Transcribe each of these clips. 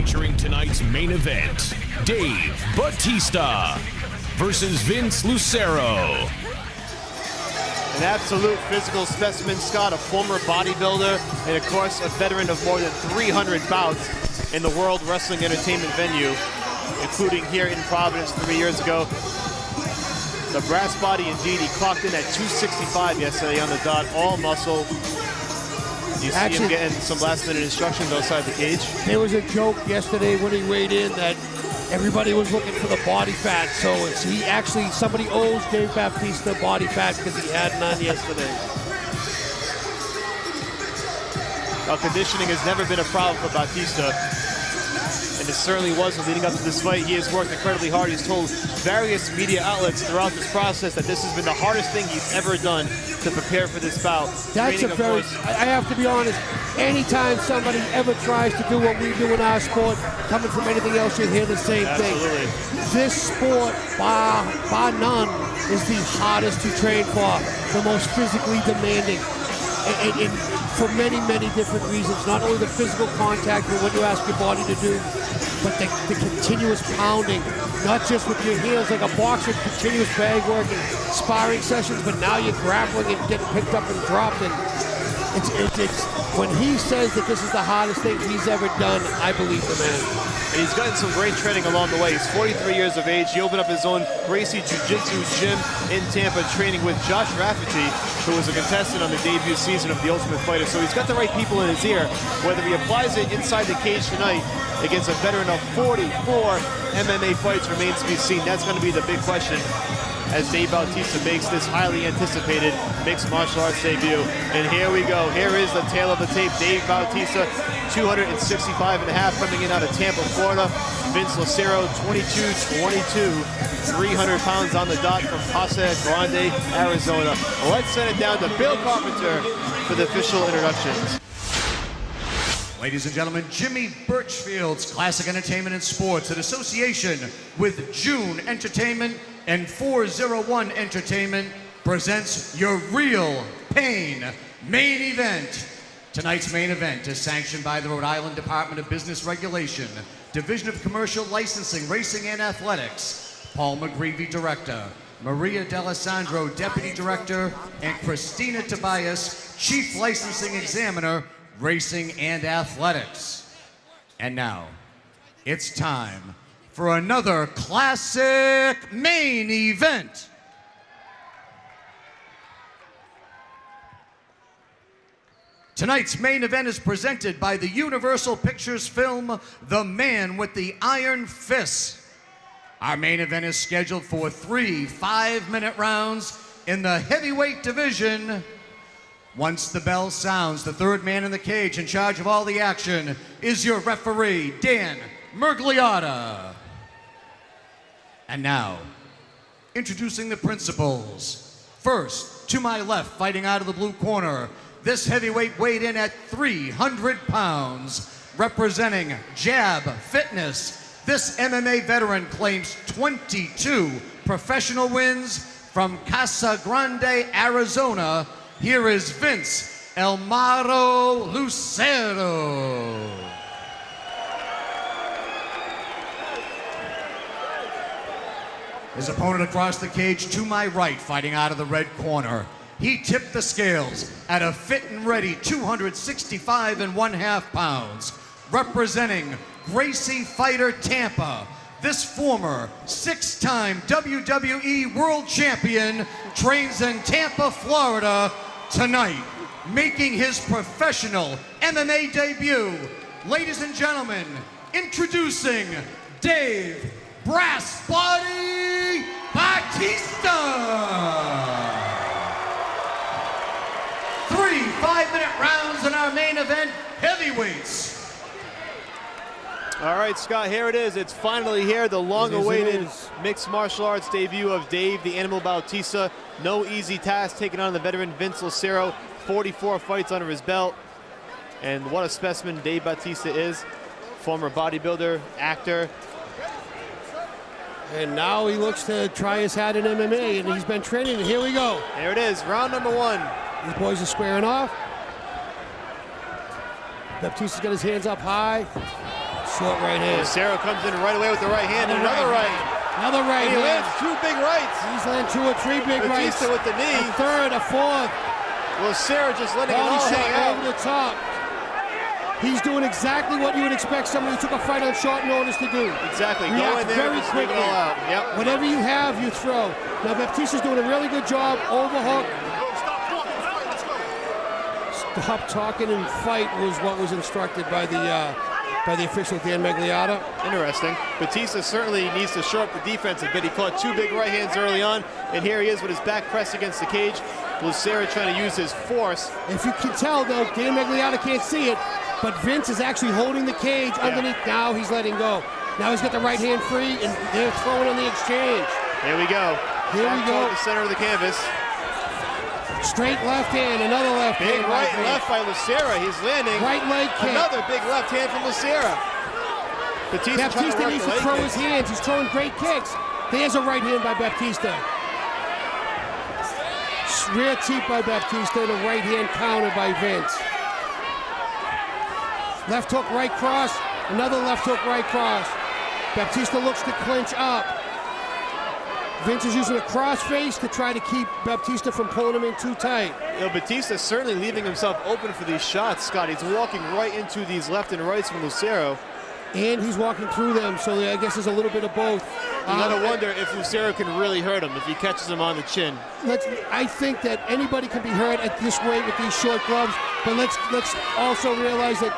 featuring tonight's main event, Dave Batista versus Vince Lucero. An absolute physical specimen, Scott, a former bodybuilder, and of course a veteran of more than 300 bouts in the World Wrestling Entertainment venue, including here in Providence 3 years ago. The brass body indeed, he clocked in at 265 yesterday on the dot, all muscle. You see him getting some last minute instructions outside the cage. There was a joke yesterday when he weighed in that everybody was looking for the body fat, so it's somebody owes Dave Batista body fat because he had none yesterday. Well, conditioning has never been a problem for Batista, and it certainly wasn't leading up to this fight. He has worked incredibly hard. He's told various media outlets throughout this process that this has been the hardest thing he's ever done to prepare for this bout. That's I have to be honest, anytime somebody ever tries to do what we do in our sport, coming from anything else, you hear the same thing. This sport, bar none, is the hardest to train for, the most physically demanding. And for many, many different reasons. Not only the physical contact and what you ask your body to do, but the continuous pounding, not just with your heels like a boxer, continuous bag work and sparring sessions, but now you're grappling and getting picked up and dropped. And it's when he says that this is the hardest thing he's ever done, I believe the man. And he's gotten some great training along the way. He's 43 years of age. He opened up his own Gracie Jiu-Jitsu gym in Tampa, training with Josh Rafferty, who was a contestant on the debut season of The Ultimate Fighter. So he's got the right people in his ear. Whether he applies it inside the cage tonight against a veteran of 44 MMA fights remains to be seen. That's going to be the big question as Dave Batista makes this highly anticipated mixed martial arts debut. And here we go. Here is the tail of the tape. Dave Batista, 265.5, coming in out of Tampa, Florida. Vince Lucero, 22-22, 300 pounds on the dot from Casa Grande, Arizona. Let's send it down to Bill Carpenter for the official introductions. Ladies and gentlemen, Jimmy Birchfield's Classic Entertainment and Sports in association with June Entertainment and 401 Entertainment presents your Real Pain main event. Tonight's main event is sanctioned by the Rhode Island Department of Business Regulation, Division of Commercial Licensing, Racing and Athletics. Paul McGreevy, Director, Maria D'Alessandro, Deputy Director, and Christina Tobias, Chief Licensing Examiner, Racing and Athletics. And now, it's time for another classic main event. Tonight's main event is presented by the Universal Pictures film, The Man with the Iron Fist. Our main event is scheduled for 3 5-minute rounds in the heavyweight division. Once the bell sounds, the third man in the cage in charge of all the action is your referee, Dan Mergliotta. And now, introducing the principals. First, to my left, fighting out of the blue corner, this heavyweight weighed in at 300 pounds, representing Jab Fitness. This MMA veteran claims 22 professional wins from Casa Grande, Arizona. Here is Vince El Maro Lucero. His opponent across the cage to my right, fighting out of the red corner. He tipped the scales at a fit and ready 265.5 pounds, representing Gracie Fighter Tampa. This former 6-time WWE World Champion trains in Tampa, Florida tonight, making his professional MMA debut. Ladies and gentlemen, introducing Dave Brass Body Batista. 3 5-minute rounds in our main event, heavyweights. All right, Scott, here it is. It's finally here, the long-awaited mixed martial arts debut of Dave the Animal Batista. No easy task taking on the veteran Vince Lucero. 44 fights under his belt. And what a specimen Dave Batista is. Former bodybuilder, actor. And now he looks to try his hat in MMA, and he's been training, and here we go. Here it is, round number 1. These boys are squaring off. Batista's got his hands up high. Short right hand. Lucero comes in right away with the right hand and another right. Another right And he hand. lands 2 big rights. He's landed 2 or 3 big rights. Batista with the knee. A third, a fourth. Lucero just letting it Body all hang shot out. over the top. He's doing exactly what you would expect somebody who took a fight on short notice to do. Exactly. Go React in there very and just leave it quickly. all out. Yep. Whatever you have, you throw. Now Batista's doing a really good job. Overhook. Stop talking and fight was what was instructed by the official Dan Magliotta. Interesting. Batista certainly needs to shore up the defense a bit. He caught 2 big right hands early on, and here he is with his back pressed against the cage. Lucero trying to use his force. If you can tell, though, Dan Magliotta can't see it, but Vince is actually holding the cage underneath. Now he's letting go. Now he's got the right hand free, and they're throwing on the exchange. Here we go. Here we go. The center of the canvas. Straight left hand, another left Big hand. right and left by Lucero. He's landing. Right leg kick. Another big left hand from Lucero. Batista needs to throw his hands. He's throwing great kicks. There's a right hand by Batista. Rear teep by Batista, and a right hand counter by Vince. Left hook, right cross. Another left hook, right cross. Batista looks to clinch up. Vince is using a crossface to try to keep Batista from pulling him in too tight. You know, Batista's certainly leaving himself open for these shots, Scott. He's walking right into these left and rights from Lucero. And he's walking through them, so I guess there's a little bit of both. You gotta wonder if Lucero can really hurt him, if he catches him on the chin. I think that anybody can be hurt at this weight with these short gloves, but let's also realize that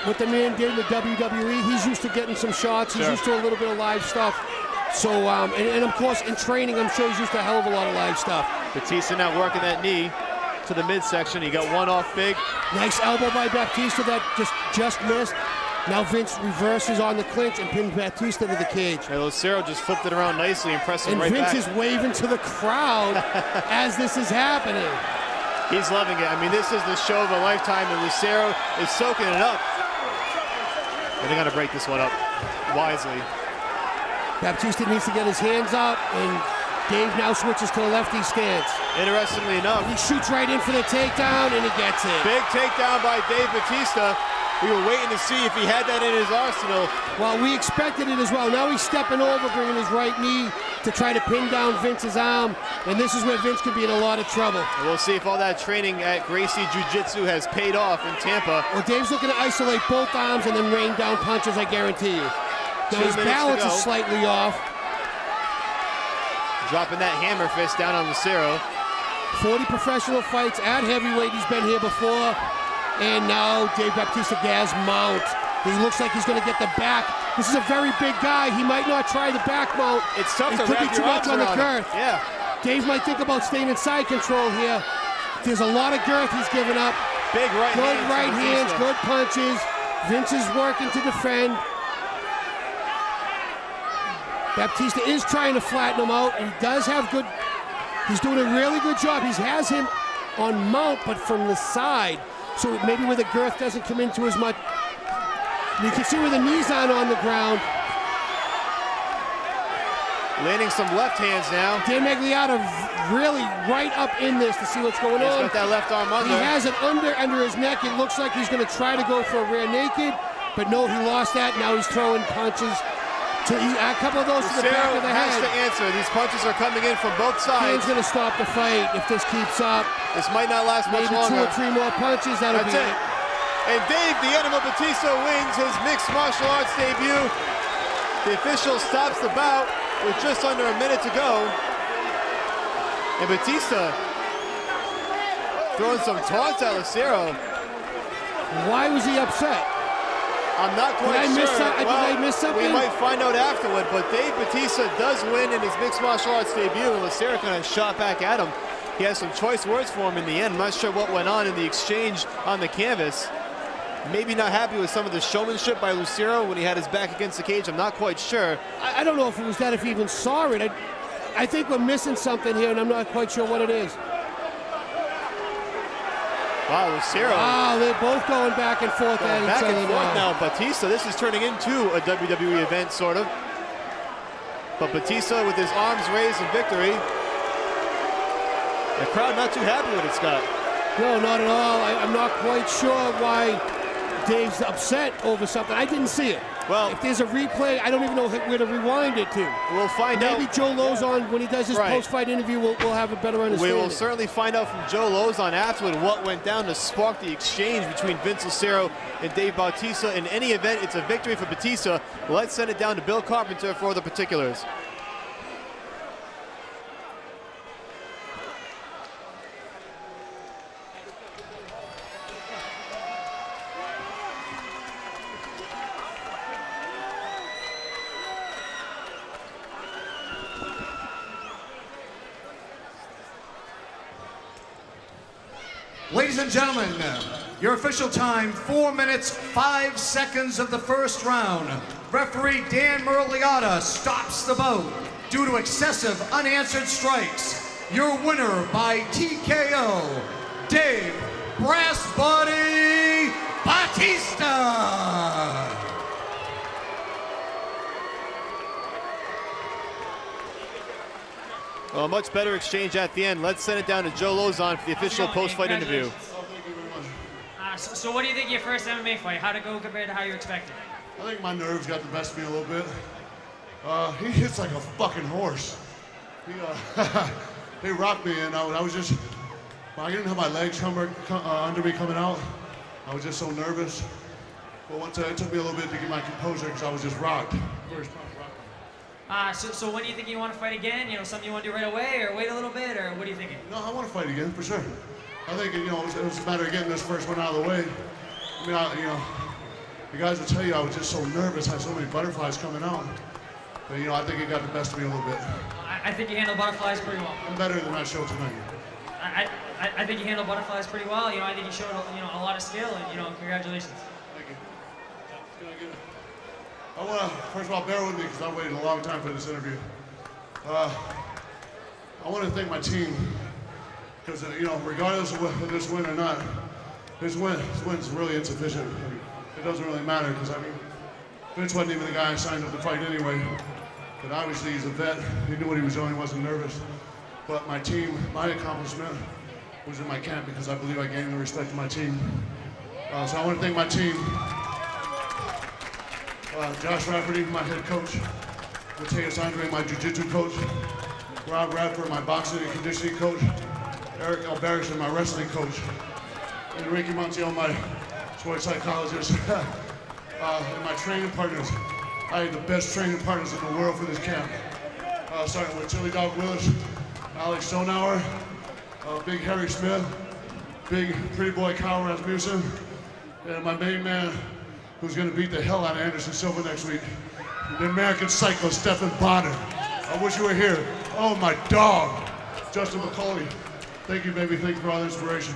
what the man did in the WWE, he's used to getting some shots. He's used to a little bit of live stuff. So, and of course, in training, I'm sure he's used to a hell of a lot of live stuff. Batista now working that knee to the midsection. He got one off big. Nice elbow by Batista that just missed. Now Vince reverses on the clinch and pins Batista to the cage. And Lucero just flipped it around nicely and pressed him and right Vince back. is waving to the crowd as this is happening. He's loving it. I mean, this is the show of a lifetime, and Lucero is soaking it up. And they got to break this one up wisely. Batista needs to get his hands up, and Dave now switches to the lefty stance. Interestingly enough, he shoots right in for the takedown, and he gets it. Big takedown by Dave Batista. We were waiting to see if he had that in his arsenal. Well, we expected it as well. Now he's stepping over, bringing his right knee to try to pin down Vince's arm, and this is where Vince could be in a lot of trouble. And we'll see if all that training at Gracie Jiu-Jitsu has paid off in Tampa. Well, Dave's looking to isolate both arms and then rain down punches, I guarantee you. Now his balance is slightly off. Dropping that hammer fist down on Lucero. 40 professional fights at heavyweight. He's been here before. And now Dave Batista gas mount. He looks like he's going to get the back. This is a very big guy. He might not try the back mount. It's tough to could be too much on the girth. Yeah. Dave might think about staying in side control here. There's a lot of girth he's giving up. Big right good right hands, good punches. Vince is working to defend. Batista is trying to flatten him out. He does have good. He's doing a really good job. He has him on mount, but from the side. So maybe where the girth doesn't come into as much. You can see where the knees aren't on the ground. Landing some left hands now. Dan Magliotta really right up in this to see what's going on. He's got that left arm under. He has it under his neck. It looks like he's going to try to go for a rear naked, but no, he lost that. Now he's throwing punches. A couple of those to the back of the head. Has to answer. These punches are coming in from both sides. Dan's going to stop the fight if this keeps up. This might not last much longer. Maybe 2 or 3 more punches. That'll be it. And Dave the Animal Batista wins his mixed martial arts debut. The official stops the bout with just under a minute to go. And Batista throwing some taunts at Lucero. Why was he upset? I'm not quite sure. Did I miss something? We might find out afterward, but Dave Batista does win in his mixed martial arts debut, and Lucero kind of shot back at him. He has some choice words for him in the end. I'm not sure what went on in the exchange on the canvas. Maybe not happy with some of the showmanship by Lucero when he had his back against the cage. I'm not quite sure. I don't know if it was that, if he even saw it. I think we're missing something here, and I'm not quite sure what it is. Wow, Lucero. Wow, they're both going back and forth at each other back and forth now. Batista, this is turning into a WWE event, sort of. But Batista with his arms raised in victory. The crowd not too happy with it, Scott. No, not at all. I'm not quite sure why Dave's upset over something. I didn't see it. Well, if there's a replay, I don't even know where to rewind it to. We'll find out. Maybe Joe Lozon, when he does his post-fight interview, we'll have a better understanding. We will certainly find out from Joe Lozon afterward what went down to spark the exchange between Vince Lucero and Dave Bautista. In any event, it's a victory for Batista. Let's send it down to Bill Carpenter for the particulars. Ladies and gentlemen, your official time, 4 minutes, 5 seconds of the first round. Referee Dan Merliata stops the bout due to excessive unanswered strikes. Your winner by TKO, Dave Brass Body Batista. Well, a much better exchange at the end. Let's send it down to Joe Lozon for the official post-fight interview. So what do you think of your first MMA fight? How'd it go compared to how you expected? I think my nerves got the best of me a little bit. He hits like a fucking horse. He rocked me, and I was just, I didn't have my legs under me coming out. I was just so nervous. But once it took me a little bit to get my composure because I was just rocked. So when do you think you want to fight again? You know, something you want to do right away, or wait a little bit, or what are you thinking? No, I want to fight again, for sure. I think, you know, it was a matter of getting this first one out of the way. I mean, you know, the guys will tell you I was just so nervous, I had so many butterflies coming out. But, you know, I think it got the best of me a little bit. I think you handle butterflies pretty well. I'm better than I showed tonight. I think you handle butterflies pretty well. You know, I think you showed, you know, a lot of skill, and, you know, congratulations. Thank you. I want to, first of all, bear with me because I waited a long time for this interview. I want to thank my team because, you know, regardless of this win or not, this win's really insufficient. It doesn't really matter because, I mean, Vince wasn't even the guy I signed up to fight anyway. But obviously he's a vet. He knew what he was doing. He wasn't nervous. But my team, my accomplishment was in my camp because I believe I gained the respect of my team. So I want to thank my team. Josh Rafferty, my head coach. Mateus Andre, my jiu-jitsu coach. Rob Radford, my boxing and conditioning coach. Eric Alberison, my wrestling coach. And Ricky Montiel, my sports psychologist. And my training partners. I had the best training partners in the world for this camp. Starting with Chili Dog Willis, Alex Stonauer, Big Harry Smith, Big Pretty Boy Kyle Rasmussen, and my main man, who's going to beat the hell out of Anderson Silva next week, the American Psycho, Stephan Bonner. I wish you were here. Oh, my dog, Justin McCauley. Thank you, baby. Thank you for all the inspiration.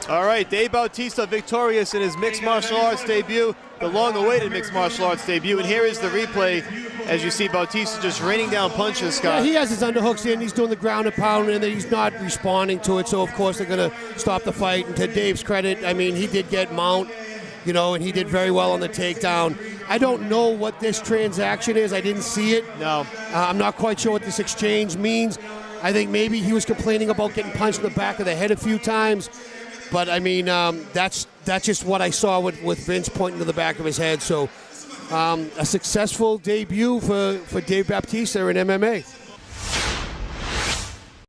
All right, Dave Bautista victorious in his mixed martial arts debut, the long-awaited mixed martial arts debut. And here is the replay as you see Bautista just raining down punches, Scott. Yeah, he has his underhooks in, he's doing the ground and pound, and he's not responding to it, so of course they're going to stop the fight. And to Dave's credit, I mean, he did get mount, you know, and he did very well on the takedown. I don't know what this transaction is. I didn't see it. No. I'm not quite sure what this exchange means. I think maybe he was complaining about getting punched in the back of the head a few times. But, I mean, that's just what I saw with Vince pointing to the back of his head. So a successful debut for Dave Batista in MMA.